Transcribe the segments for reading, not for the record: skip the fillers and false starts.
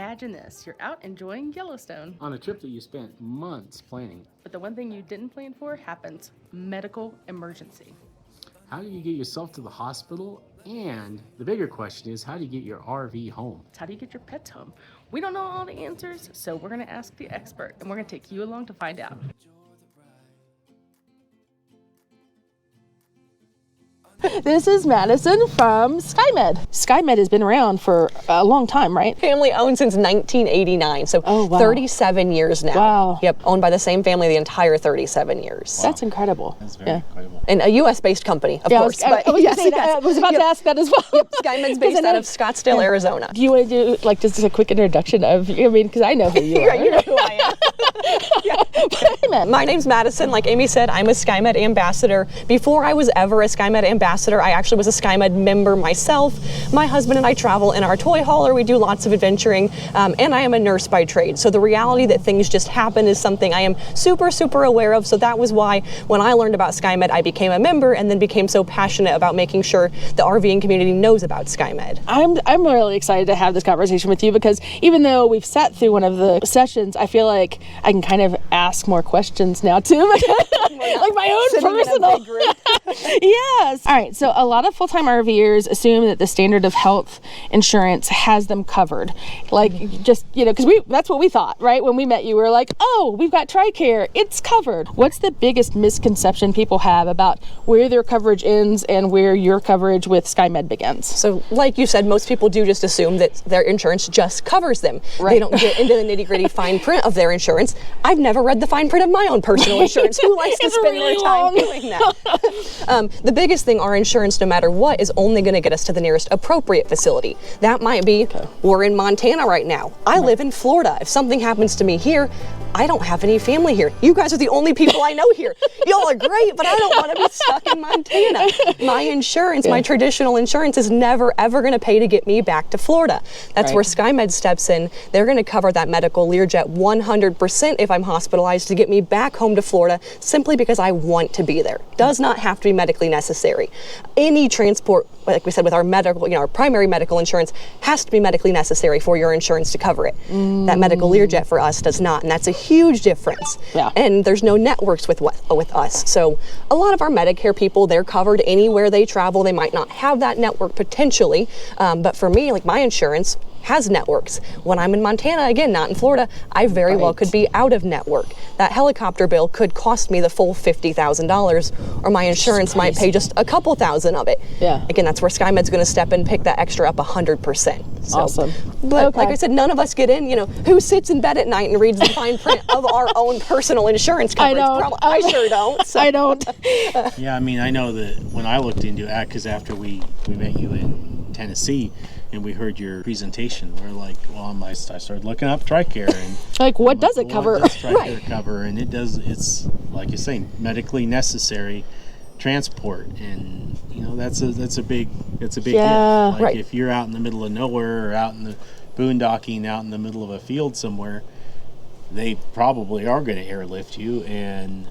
Imagine this, you're out enjoying Yellowstone. On a trip that you spent months planning. But the one thing you didn't plan for happens, medical emergency. How do you get yourself to the hospital? And the bigger question is, how do you get your RV home? How do you get your pets home? We don't know all the answers, so we're gonna ask the expert, and we're gonna take you along to find out. This is Madison from SkyMed. SkyMed has been around for a long time, right? Family owned since 1989, so 37 years now. Wow. Yep, owned by the same family the entire 37 years. Wow. That's incredible. That's very incredible. And a U.S.-based company, of course. I was about to ask that as well. Yep, SkyMed's based out of Scottsdale, Arizona. Do you want to do like just a quick introduction of, because I know who you are. You know who I am. My name's Madison. Like Amy said, I'm a SkyMed ambassador. Before I was ever a SkyMed ambassador, I actually was a SkyMed member myself. My husband and I travel in our toy hauler. We do lots of adventuring, and I am a nurse by trade. So the reality that things just happen is something I am super, super aware of. So that was why when I learned about SkyMed, I became a member and then became so passionate about making sure the RVing community knows about SkyMed. I'm really excited to have this conversation with you because even though we've sat through one of the sessions, I feel like I can kind of ask more questions now too. Like my own personal. Yes. All right. So a lot of full-time RVers assume that the standard of health insurance has them covered. Like just, because that's what we thought, right? When we met you, we were like, oh, we've got TRICARE. It's covered. What's the biggest misconception people have about where their coverage ends and where your coverage with SkyMed begins? So like you said, most people do just assume that their insurance just covers them. Right. They don't get into the nitty-gritty fine print of their insurance. I've never read the fine print of my own personal insurance. Who likes to spend their time doing that? The biggest thing, our insurance, no matter what, is only going to get us to the nearest appropriate facility. That might be, we're in Montana right now. I live in Florida. If something happens to me here, I don't have any family here. You guys are the only people I know here. Y'all are great, but I don't want to be stuck in Montana. My insurance, my traditional insurance, is never, ever going to pay to get me back to Florida. That's where SkyMed steps in. They're going to cover that medical Learjet 100% if I'm hospitalized to get me back home to Florida simply because I want to be there. Does not have to be medically necessary. Any transport, like we said, with our medical, our primary medical insurance has to be medically necessary for your insurance to cover it. That medical Learjet for us does not, and that's a huge difference. Yeah. And there's no networks with us. So a lot of our Medicare people, they're covered anywhere they travel. They might not have that network potentially, but for me, like my insurance has networks. When I'm in Montana, again, not in Florida, I very well could be out of network. That helicopter bill could cost me the full $50,000, or my insurance might pay just a couple thousand of it. Yeah. Again, that's where SkyMed's going to step in, pick that extra up 100%. So, awesome. But like I said, none of us get in, who sits in bed at night and reads the fine print of our own personal insurance coverage? I sure don't. So. I don't. Yeah, I know that when I looked into it, because after we met you in Tennessee, and we heard your presentation, we're like, I started looking up TRICARE and like, what does it cover? What does TRICARE cover? And it's like you're saying, medically necessary transport, and that's a big deal. Like if you're out in the middle of nowhere or out in the boondocking, out in the middle of a field somewhere, they probably are going to airlift you, and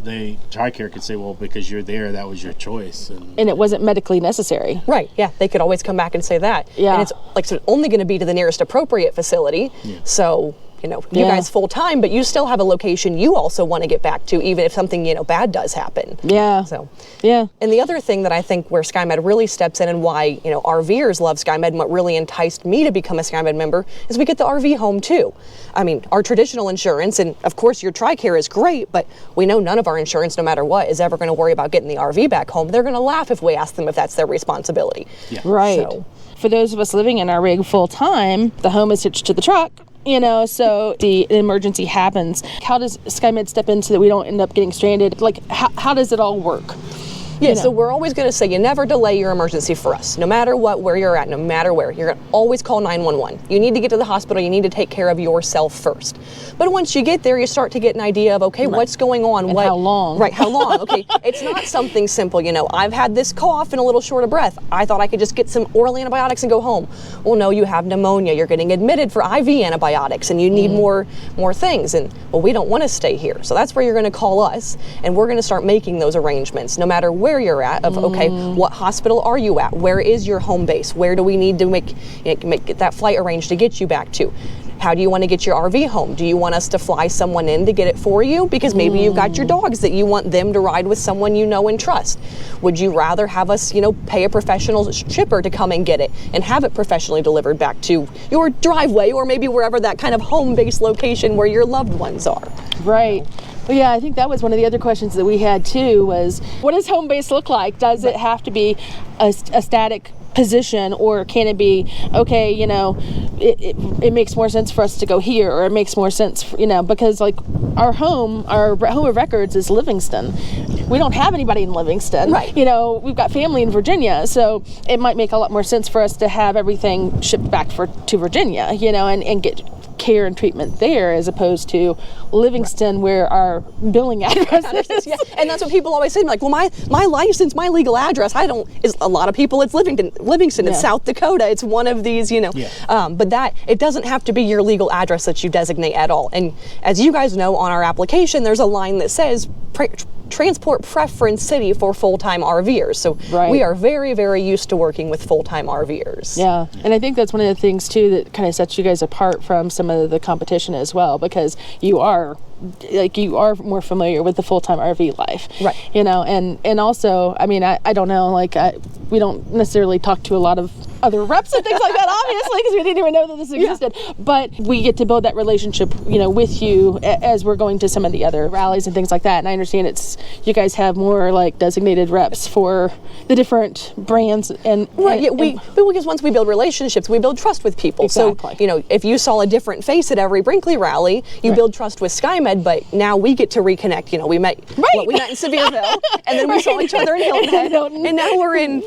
TRICARE could say, well, because you're there, that was your choice. And it wasn't medically necessary. Right, yeah. They could always come back and say that. Yeah. And it's like only going to be to the nearest appropriate facility. Yeah. So, you guys full time, but you still have a location you also want to get back to, even if something, bad does happen. Yeah. So, yeah. And the other thing that I think where SkyMed really steps in and why, RVers love SkyMed and what really enticed me to become a SkyMed member is we get the RV home too. Our traditional insurance, and of course your TRICARE is great, but we know none of our insurance, no matter what, is ever going to worry about getting the RV back home. They're going to laugh if we ask them if that's their responsibility. Yeah. Right. So, for those of us living in our rig full time, the home is hitched to the truck. So the emergency happens. How does SkyMed step in so that we don't end up getting stranded? Like, how does it all work? Yeah, so we're always going to say you never delay your emergency for us. No matter what, where you're at, no matter where, you're going to always call 911. You need to get to the hospital. You need to take care of yourself first. But once you get there, you start to get an idea of, okay, what's going on? And how long? Right, how long? Okay, it's not something simple. I've had this cough and a little short of breath. I thought I could just get some oral antibiotics and go home. Well, no, you have pneumonia. You're getting admitted for IV antibiotics, and you need more things. And, well, we don't want to stay here. So that's where you're going to call us, and we're going to start making those arrangements. No matter where you're at, of okay, what hospital are you at? Where is your home base? Where do we need to get that flight arranged to get you back to? How do you want to get your RV home? Do you want us to fly someone in to get it for you? Because maybe you've got your dogs that you want them to ride with someone you know and trust. Would you rather have us, pay a professional shipper to come and get it and have it professionally delivered back to your driveway, or maybe wherever that kind of home-based location where your loved ones are? Right. Well, yeah, I think that was one of the other questions that we had too, was what does home base look like? Does it have to be a static position, or can it be, okay, it makes more sense for us to go here, or it makes more sense, because like our home of records is Livingston. We don't have anybody in Livingston. Right. We've got family in Virginia, so it might make a lot more sense for us to have everything shipped back to Virginia, and get care and treatment there, as opposed to Livingston, where our billing address is. Yeah. And that's what people always say, like, well, my license, my legal address, is a lot of people, it's Livingston, it's South Dakota, it's one of these, but that, it doesn't have to be your legal address that you designate at all. And as you guys know, on our application, there's a line that says transport preference city for full-time RVers. So we are very, very used to working with full-time RVers. Yeah, and I think that's one of the things too that kind of sets you guys apart from some of the competition as well, because you are more familiar with the full-time RV life. Right. And also, I mean, I don't know, we don't necessarily talk to a lot of other reps and things like that, obviously, because we didn't even know that this existed. Yeah. But we get to build that relationship, with you as we're going to some of the other rallies and things like that. And I understand you guys have more like designated reps for the different brands and because once we build relationships, we build trust with people. Exactly. So if you saw a different face at every Brinkley rally, you build trust with SkyMed. But now we get to reconnect. We met in Sevierville, and then we saw each other in Hilton Head, and now we're in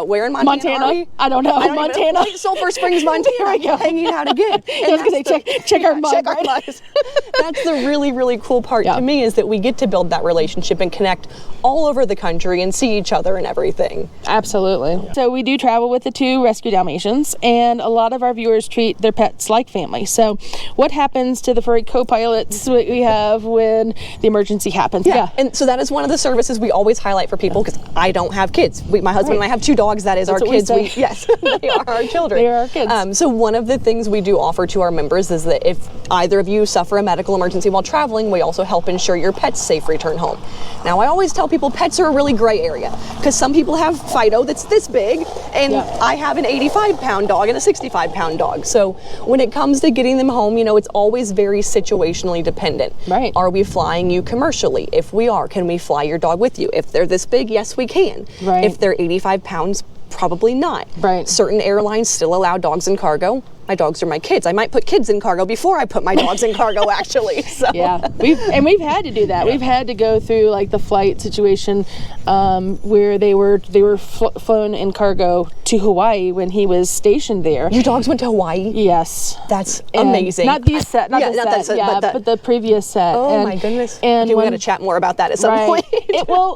where in Montana? I don't know. Montana. Sulphur Springs, Montana. Hanging out again. I was going to say, check our mug. That's the really, really cool part to me, is that we get to build that relationship and connect all over the country and see each other and everything. Absolutely. Yeah. So we do travel with the 2 rescue Dalmatians, and a lot of our viewers treat their pets like family. So what happens to the furry co-pilots we have when the emergency happens? Yeah. And so that is one of the services we always highlight for people, because I don't have kids. My husband and I have 2 dogs. That is our kids. Yes, they are our children. They are our kids. So one of the things we do offer to our members is that if either of you suffer a medical emergency while traveling, we also help ensure your pet's safe return home. Now, I always tell people pets are a really gray area, because some people have Fido that's this big, and I have an 85-pound dog and a 65-pound dog. So when it comes to getting them home, it's always very situationally dependent. Right. Are we flying you commercially? If we are, can we fly your dog with you? If they're this big, yes, we can. Right. If they're 85 pounds, probably not. Right. Certain airlines still allow dogs in cargo. My dogs are my kids. I might put kids in cargo before I put my dogs in cargo, actually. So. Yeah, we've had to do that. We've had to go through like the flight situation where they were flown in cargo to Hawaii when he was stationed there. Your dogs went to Hawaii? Yes. That's amazing. Not this set, but the previous set. Oh, my goodness. And we got to chat more about that at some point.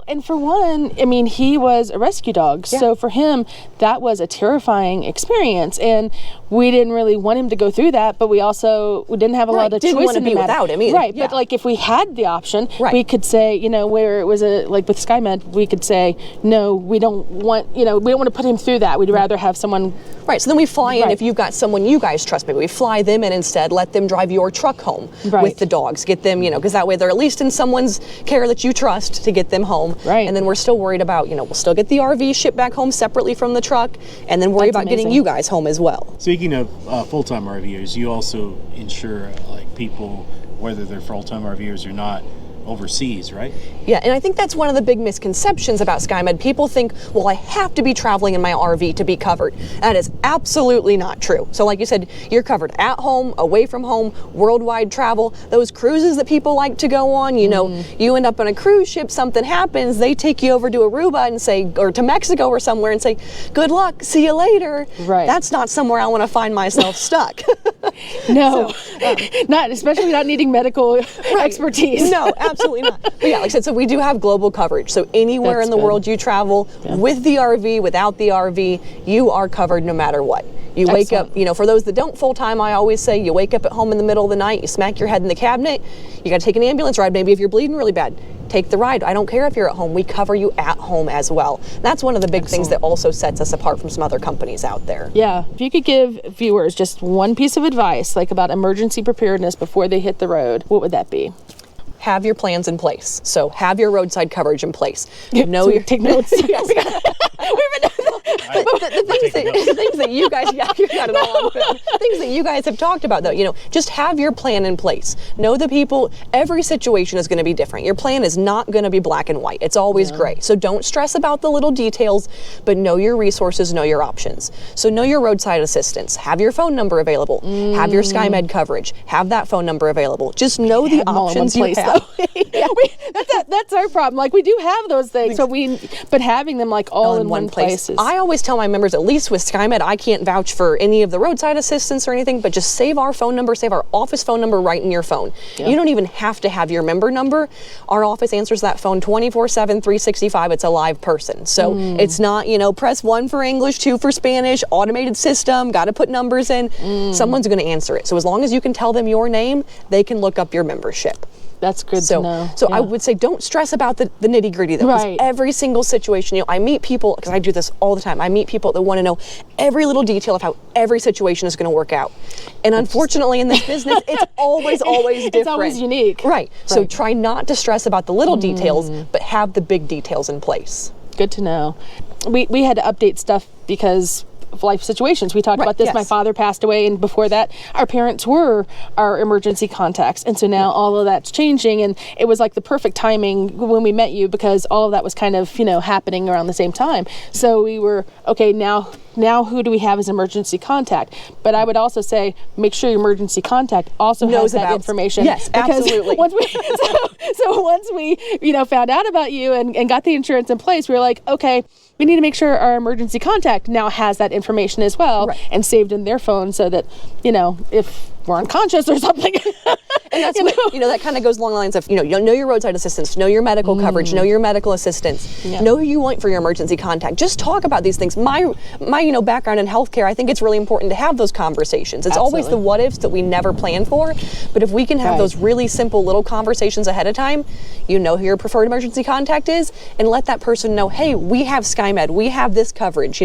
And for one, I mean, he was a rescue dog, so for him, that was a terrifying experience, and we didn't really want him to go through that, but we didn't have a lot of choice in the matter. Didn't want to be without him either. Right, but like if we had the option, we could say, where it was like with SkyMed, we could say, no, we don't want to put him through that. We'd rather have someone. Right, so then we fly in, if you've got someone you guys trust, maybe we fly them in instead, let them drive your truck home with the dogs, get them, because that way they're at least in someone's care that you trust to get them home. Right. And then we're still worried about, we'll still get the RV shipped back home separately from the truck, and then worry about getting you guys home as well. Speaking of full-time RVers, you also insure people, whether they're full-time RVers or not, overseas, right? Yeah, and I think that's one of the big misconceptions about SkyMed. People think, well, I have to be traveling in my RV to be covered. That is absolutely not true. So like you said, you're covered at home, away from home, worldwide travel. Those cruises that people like to go on, you end up on a cruise ship, something happens, they take you over to Aruba and say, or to Mexico or somewhere and say, good luck, see you later. Right. That's not somewhere I want to find myself stuck. No, especially not needing medical expertise. No, absolutely not. But yeah, like I said, so we do have global coverage. So anywhere in the world you travel, with the RV, without the RV, you are covered no matter what. You wake up, for those that don't full-time, I always say you wake up at home in the middle of the night, you smack your head in the cabinet, you got to take an ambulance ride. Maybe if you're bleeding really bad, take the ride. I don't care if you're at home. We cover you at home as well. That's one of the big things that also sets us apart from some other companies out there. Yeah. If you could give viewers just one piece of advice, like about emergency preparedness before they hit the road, what would that be? Have your plans in place. So have your roadside coverage in place. Take notes. The things that you guys, you got it all on film. Things that you guys have talked about, though, just have your plan in place. Know the people. Every situation is going to be different. Your plan is not going to be black and white. It's always gray. So don't stress about the little details, but know your resources, know your options. So know your roadside assistance. Have your phone number available. Have your SkyMed coverage. Have that phone number available. Just know the options you have. That's our problem. Like, we do have those things, but having them like all in one place. I always tell my members, at least with SkyMed, I can't vouch for any of the roadside assistance or anything, but just save our phone number, save our office phone number right in your phone. Yeah. You don't even have to have your member number. Our office answers that phone 24/7, 365. It's a live person. So it's not, press 1 for English, 2 for Spanish, automated system, got to put numbers in. Someone's going to answer it. So as long as you can tell them your name, they can look up your membership. That's good to know. So I would say don't stress about the nitty gritty though. Right. Every single situation, I meet people, because I do this all the time, I meet people that want to know every little detail of how every situation is going to work out. And unfortunately in this business, it's always different. It's always unique. Right. So try not to stress about the little details, but have the big details in place. Good to know. We had to update stuff because of life situations. We talked about this. Yes. My father passed away, and before that, our parents were our emergency contacts. And so now all of that's changing, and it was like the perfect timing when we met you because all of that was kind of, happening around the same time. So we were, okay, now who do we have as emergency contact? But I would also say, make sure your emergency contact also knows that information. Yes, absolutely. Once we found out about you and got the insurance in place, we were like, okay, we need to make sure our emergency contact now has that information as well and saved in their phone so that, if we're unconscious or something. And that's that kind of goes along the lines of, know your roadside assistance, know your medical coverage, know your medical assistance, know who you want for your emergency contact. Just talk about these things. My background in healthcare, I think it's really important to have those conversations. It's always the what ifs that we never plan for, but if we can have those really simple little conversations ahead of time, who your preferred emergency contact is, and let that person know, hey, we have SkyMed, we have this coverage,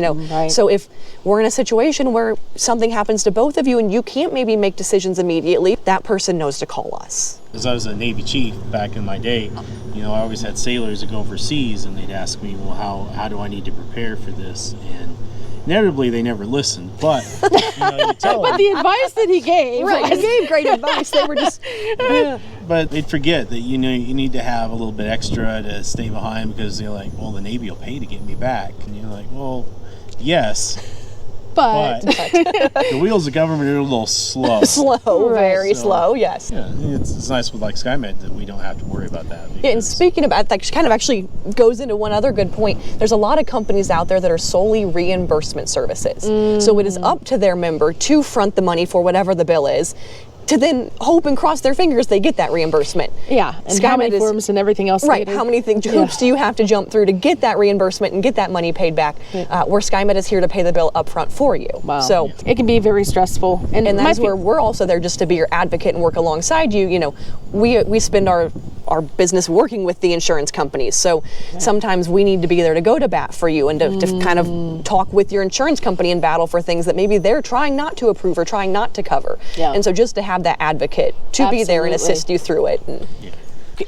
So if we're in a situation where something happens to both of you and you can't maybe make decisions immediately, that person knows to call us. As I was a Navy chief back in my day, I always had sailors that go overseas and they'd ask me, well, how do I need to prepare for this? And inevitably they never listened, but you tell them. But the advice that he gave, he gave great advice. They were just but they'd forget that you need to have a little bit extra to stay behind because they're like, well, the Navy will pay to get me back, and you're like, well, yes. But the wheels of government are a little slow. Very slow, yes. Yeah, it's nice with like SkyMed that we don't have to worry about that. Yeah, and speaking about that, kind of actually goes into one other good point. There's a lot of companies out there that are solely reimbursement services. So it is up to their member to front the money for whatever the bill is, to then hope and cross their fingers they get that reimbursement. Yeah, and how many forms and everything else. Right, how many hoops do you have to jump through to get that reimbursement and get that money paid back, where SkyMed is here to pay the bill up front for you. Wow. So it can be very stressful. And that's where we're also there just to be your advocate and work alongside you. We spend our business working with the insurance companies, so sometimes we need to be there to go to bat for you and to kind of talk with your insurance company and battle for things that maybe they're trying not to approve or trying not to cover. And so just to have that advocate to be there and assist you through it.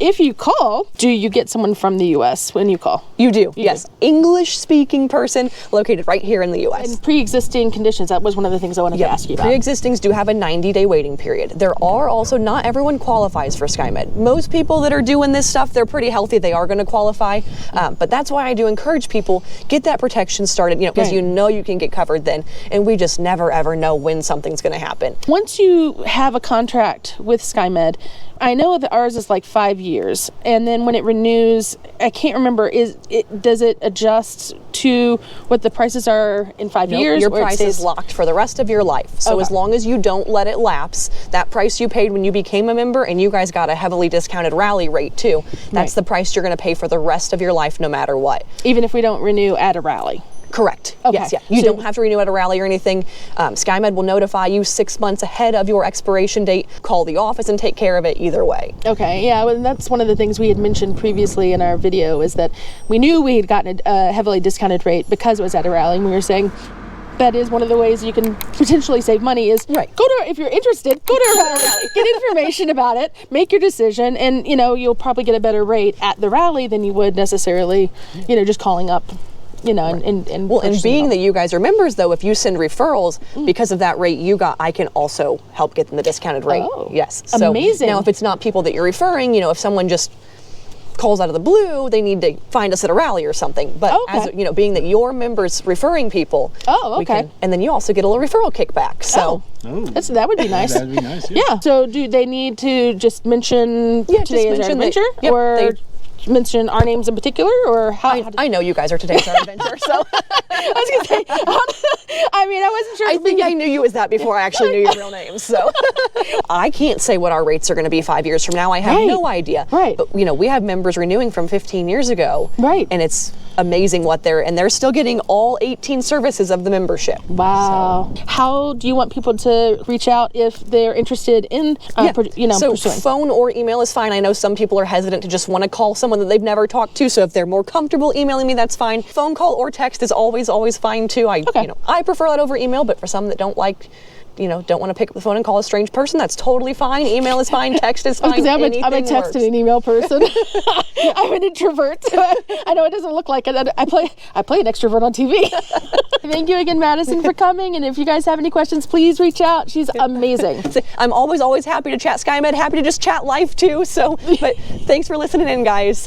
If you call, do you get someone from the U.S. when you call? You do, yes. English-speaking person located right here in the U.S. And pre-existing conditions, that was one of the things I wanted to ask you about. Pre-existings do have a 90-day waiting period. There are also, not everyone qualifies for SkyMed. Most people that are doing this stuff, they're pretty healthy, they are going to qualify. But that's why I do encourage people, get that protection started, because you can get covered then. And we just never, ever know when something's going to happen. Once you have a contract with SkyMed, I know that ours is like 5 years, and then when it renews, I can't remember, does it adjust to what the prices are in 5 years? Your price is locked for the rest of your life. So as long as you don't let it lapse, that price you paid when you became a member, and you guys got a heavily discounted rally rate too, that's the price you're going to pay for the rest of your life no matter what. Even if we don't renew at a rally? Correct. Okay. Yes, yeah. You don't have to renew at a rally or anything. SkyMed will notify you 6 months ahead of your expiration date. Call the office and take care of it either way. Okay, yeah, well, that's one of the things we had mentioned previously in our video, is that we knew we had gotten a heavily discounted rate because it was at a rally, and we were saying that is one of the ways you can potentially save money is right. If you're interested, go to a rally, get information about it, make your decision, and you'll probably get a better rate at the rally than you would necessarily, just calling up. And being that you guys are members, though, if you send referrals because of that rate you got, I can also help get them the discounted rate. Oh, yes, so amazing. Now, if it's not people that you're referring, if someone just calls out of the blue, they need to find us at a rally or something. But as being that your members referring people, and then you also get a little referral kickback. So that would be nice. That'd be nice. Yeah. So do they need to just mention today is our adventure, or mention our names in particular, or how? I know you guys are today's our adventure, so I was gonna say. I wasn't sure. I think I knew you as that before I actually knew your real name. So I can't say what our rates are going to be 5 years from now. I have no idea. Right. But we have members renewing from 15 years ago. Right. And it's amazing what they're still getting all 18 services of the membership. Wow. So. How do you want people to reach out if they're interested in pursuing? Phone or email is fine. I know some people are hesitant to just want to call someone that they've never talked to, so if they're more comfortable emailing me, that's fine. Phone call or text is always fine too. I prefer that over email, but for some that don't like don't want to pick up the phone and call a strange person, that's totally fine. Email is fine, text is fine. I'm a text and an email person. I'm an introvert, so I know it doesn't look like it. I play an extrovert on TV. Thank you again, Madison, for coming, and if you guys have any questions, please reach out. She's amazing. I'm always happy to chat SkyMed, happy to just chat life too, but thanks for listening in, guys.